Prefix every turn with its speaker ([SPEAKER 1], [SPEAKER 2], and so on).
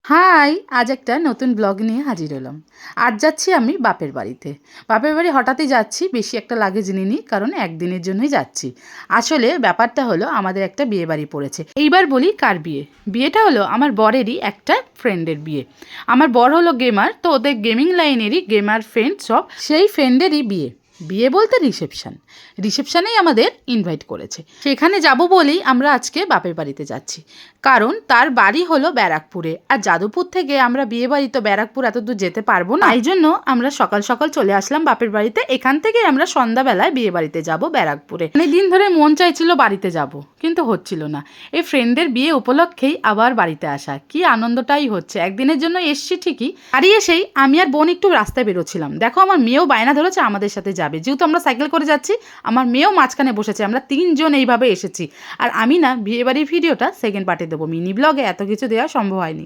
[SPEAKER 1] High, আজ একটা নতুন ব্লগ নিয়ে হাজির হলাম। আজ যাচ্ছি আমি বাপের বাড়িতে। বাপের বাড়ি হঠাৎই যাচ্ছি, বেশি একটা লাগেজ নিইনি, কারণ একদিনের জন্যই যাচ্ছি। আসলে ব্যাপারটা হলো আমাদের একটা বিয়ে বাড়ি পড়েছে। এইবার বলি কার বিয়ে। বিয়েটা হলো আমার বরেরই একটা ফ্রেন্ডের বিয়ে। আমার বর হলো গেমার, তো ওদের গেমিং লাইনেরই গেমার ফ্রেন্ড সব, সেই ফ্রেন্ডেরই বিয়ে। বিয়ে বলতে রিসেপশানেই আমাদের ইনভাইট করেছে। সেখানে যাব বলেই আমরা আজকে বাপের বাড়িতে যাচ্ছি, কারণ তার বাড়ি হলো ব্যারাকপুরে, আর যাদবপুর থেকে আমরা বিয়ে বাড়ি তো ব্যারাকপুর এত দূর যেতে পারবো না। এই জন্য আমরা সকাল সকাল চলে আসলাম বাপের বাড়িতে। এখান থেকে আমরা সন্ধ্যাবেলায় বিয়ে বাড়িতে যাব ব্যারাকপুরে। অনেক দিন ধরে মন চাইছিল বাড়িতে যাব, কিন্তু হচ্ছিল না। এই ফ্রেন্ডের বিয়ে উপলক্ষেই আবার বাড়িতে আসা, কি আনন্দটাই হচ্ছে। একদিনের জন্য এসছি ঠিকই, বাড়ি এসেই আমি আর বোন একটু রাস্তায় বেরোচ্ছিলাম, দেখো আমার মেয়েও বায়না ধরেছে আমাদের সাথে যাবে। যেহেতু আমরা সাইকেল করে যাচ্ছি, আমার মেয়েও মাঝখানে বসেছে। আমরা তিনজন এইভাবে এসেছি। আর আমি না বিয়েবাড়ির ভিডিওটা সেকেন্ড পার্টে দেবো, মিনি ব্লগে এত কিছু দেওয়া সম্ভব হয়নি।